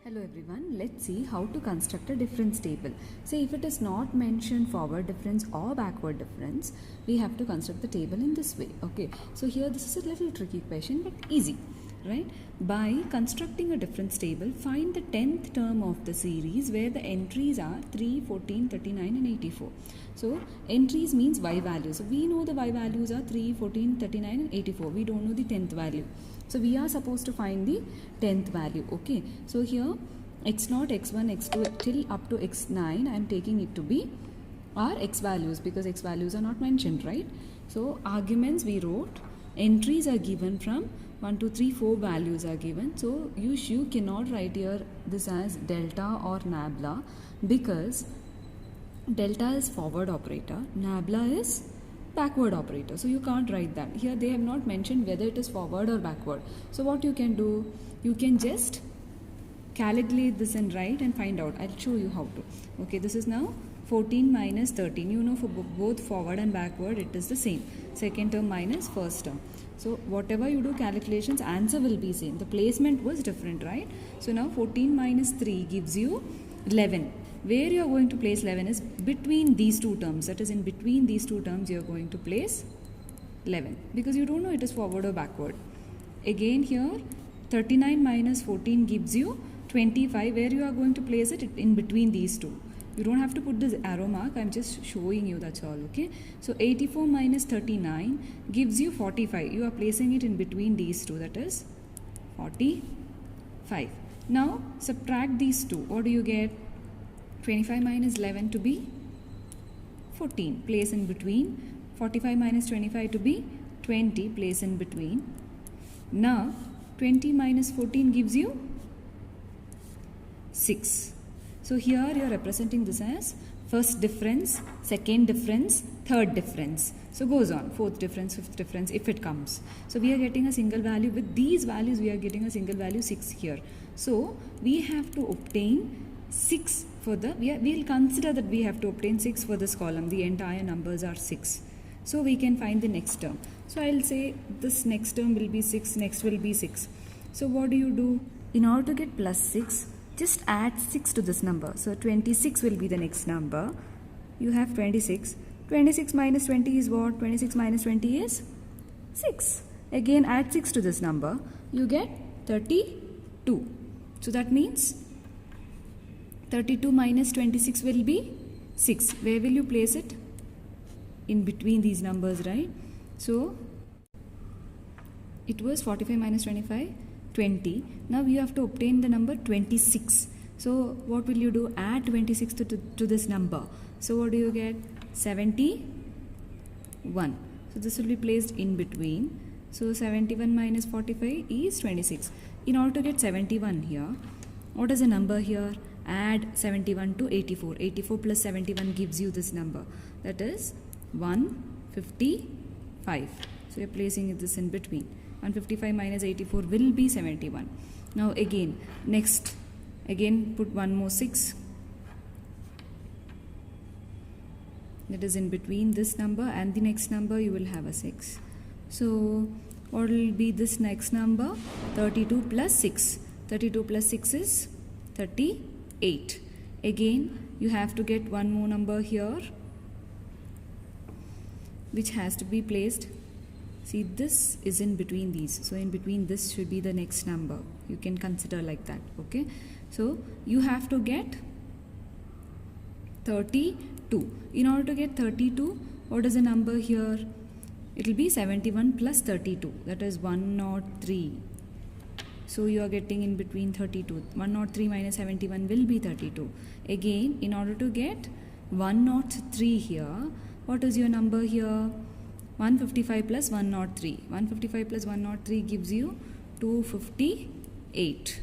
Hello everyone, let's see how to construct a difference table. Say if it is not mentioned forward difference or backward difference, we have to construct the table in this way. Okay, so here this is a little tricky question but easy, right? By constructing a difference table, find the 10th term of the series where the entries are 3, 14, 39 and 84. So entries means y values. So we know the y values are 3, 14, 39 and 84. We don't know the 10th value. So we are supposed to find the 10th value. Okay, so here x0, x1, x2 till up to x9 I am taking it to be our x values because x values are not mentioned, right? So arguments we wrote, entries are given from 1, 2, 3, 4 values are given. So you cannot write here this as delta or nabla because delta is forward operator, nabla is backward operator. So you can't write that. Here they have not mentioned whether it is forward or backward. So what you can do, you can just calculate this and write and find out. I'll show you how to. Okay, this is now 14 minus 13. You know for both forward and backward it is the same. Second term minus first term. So whatever you do calculations, answer will be same. The placement was different, right? So now 14 minus 3 gives you 11. Where you are going to place 11 is between these two terms. That is in between these two terms you are going to place 11 because you don't know it is forward or backward. Again here 39 minus 14 gives you 25. Where you are going to place it in between these two. You don't have to put this arrow mark. I'm just showing you, that's all. Okay. So 84 minus 39 gives you 45. You are placing it in between these two. That is 45. Now subtract these two. What do you get? 25 minus 11 to be 14, place in between. 45 minus 25 to be 20, place in between. Now 20 minus 14 gives you 6. So here you are representing this as first difference, second difference, third difference. So goes on, fourth difference, fifth difference if it comes. So we are getting a single value. With these values we are getting a single value 6 here. So we have to obtain 6 for the, we'll consider that we have to obtain 6 for this column. The entire numbers are 6. So we can find the next term. So I'll say this next term will be 6, next will be 6. So what do you do? In order to get plus 6, just add 6 to this number. So 26 will be the next number. You have 26. 26 minus 20 is what? 26 minus 20 is 6. Again add 6 to this number. You get 32. So that means 32 minus 26 will be 6. Where will you place it? In between these numbers, right? So it was 45 minus 25, 20. Now you have to obtain the number 26. So what will you do? Add 26 to this number. So what do you get? 71. So this will be placed in between. So 71 minus 45 is 26. In order to get 71 here, what is the number here? Add 71 to 84. 84 plus 71 gives you this number. That is 155. So you are placing this in between. 155 minus 84 will be 71. Now again, next, again put one more 6. That is in between this number and the next number you will have a 6. So what will be this next number? 32 plus 6. 32 plus 6 is 38. Again you have to get one more number here which has to be placed. See, this is in between these. So in between this should be the next number. You can consider like that. Okay. So you have to get 32. In order to get 32, what is the number here? It will be 71 plus 32. That is 103. So you are getting in between 32. 103 minus 71 will be 32. Again, in order to get 103 here, what is your number here? 155 plus 103. 155 plus 103 gives you 258.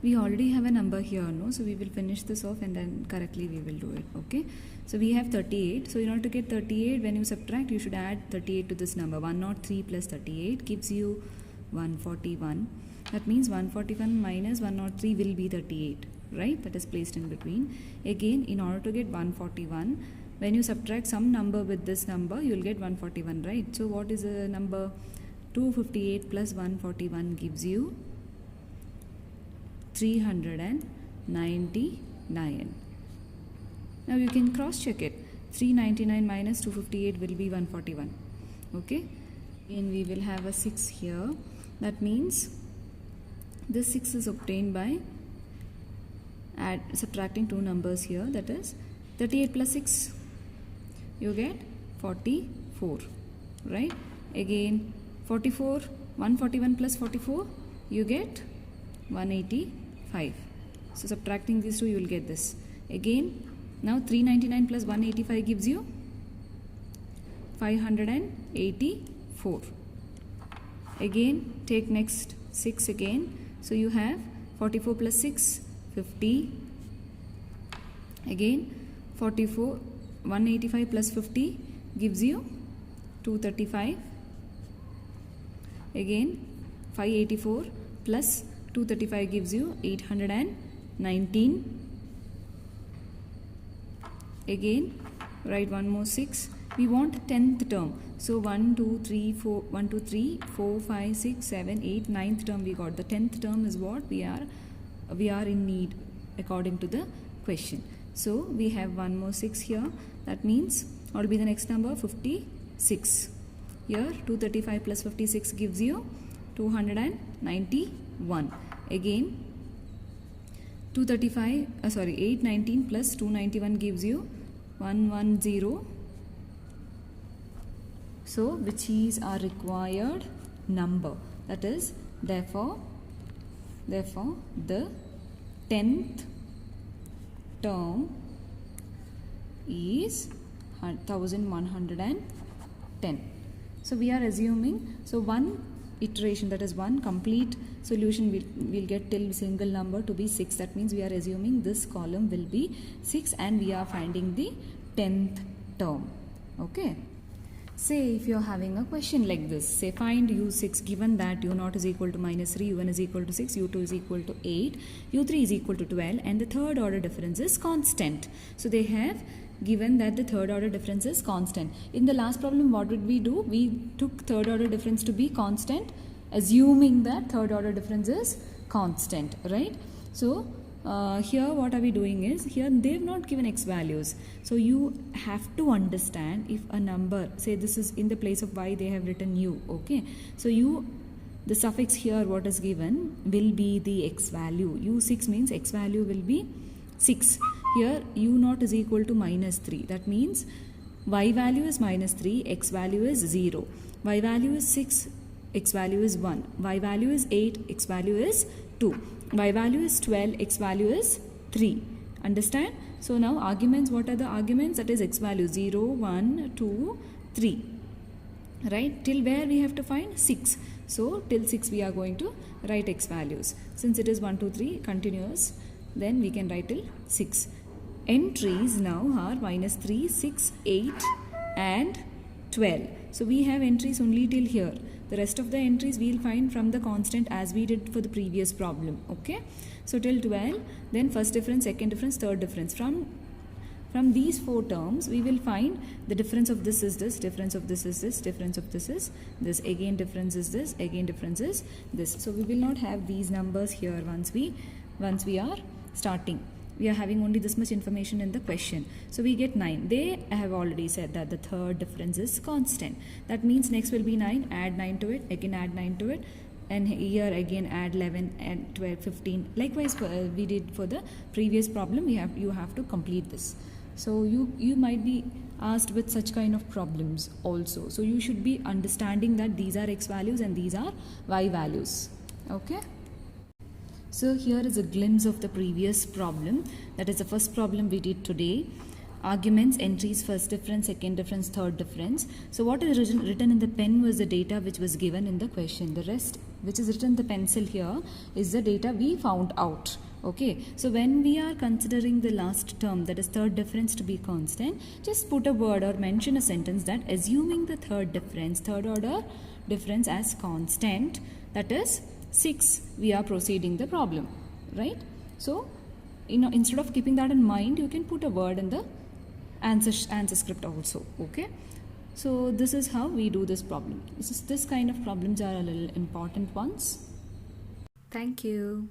We already have a number here, no? So we will finish this off and then correctly we will do it. Okay. So we have 38. So in order to get 38, when you subtract, you should add 38 to this number. 103 plus 38 gives you 141. That means 141 minus 103 will be 38, right? That is placed in between. Again, in order to get 141, when you subtract some number with this number, you will get 141, right? So what is the number? 258 plus 141 gives you 399. Now you can cross check it. 399 minus 258 will be 141. Okay, and we will have a 6 here. That means this 6 is obtained by subtracting two numbers here, that is 38 plus 6 you get 44, right? Again 44, 141 plus 44 you get 185. So subtracting these two you will get this. Again now 399 plus 185 gives you 584. Again take next 6 again. So you have 44 plus 6, 50. Again 44, 185 plus 50 gives you 235. Again 584 plus 235 gives you 819. Again write one more 6. We want 10th term. So 1, 2, 3, 4, 1, 2, 3, 4, 5, 6, 7, 8, 9th term we got. The 10th term is what we are in need according to the question. So we have one more 6 here. That means what will be the next number? 56. Here 235 plus 56 gives you 291. Again 819 plus 291 gives you 110. So which is our required number? That is therefore the 10th term is 1110. So we are assuming, so one iteration, that is one complete solution will get till single number to be 6. That means we are assuming this column will be 6 and we are finding the 10th term. Okay. Say if you are having a question like this, say find u6 given that u0 is equal to minus 3, u1 is equal to 6, u2 is equal to 8, u3 is equal to 12 and the third order difference is constant. So they have given that the third order difference is constant. In the last problem what did we do? We took third order difference to be constant, assuming that third order difference is constant, right? So here what are we doing is, here they have not given x values. So you have to understand if a number, say this is in the place of y they have written u, okay? So the suffix here what is given will be the x value. u6 means x value will be 6. Here u0 is equal to minus 3. That means y value is minus 3, x value is 0. Y value is 6, x value is 1. Y value is 8, x value is 2. Y value is 12, x value is 3. Understand? So now arguments, what are the arguments? That is x value 0, 1, 2, 3. Right? Till where we have to find? 6. So till 6 we are going to write x values. Since it is 1, 2, 3 continuous, then we can write till 6. Entries now are minus 3, 6, 8 and 12. So we have entries only till here. The rest of the entries we will find from the constant as we did for the previous problem. Okay. So till 12, then first difference, second difference, third difference. From these four terms we will find the difference of this is this, difference of this is this, difference of this is this, again difference is this, again difference is this. So we will not have these numbers here once we are starting. We are having only this much information in the question. So we get 9. They have already said that the third difference is constant. That means next will be 9, add 9 to it, again add 9 to it, and here again add 11 and 12, 15. Likewise we did for the previous problem. You have to complete this. So you might be asked with such kind of problems also. So you should be understanding that these are x values and these are y values. Okay. So here is a glimpse of the previous problem. That is the first problem we did today. Arguments, entries, first difference, second difference, third difference. So what is written in the pen was the data which was given in the question. The rest which is written in the pencil here is the data we found out. Okay. So when we are considering the last term, that is third difference, to be constant, just put a word or mention a sentence that assuming the third order difference as constant, that is 6, we are proceeding the problem, right? So instead of keeping that in mind, you can put a word in the answer script also. Okay. So this is how we do this problem. This kind of problems are a little important ones. Thank you.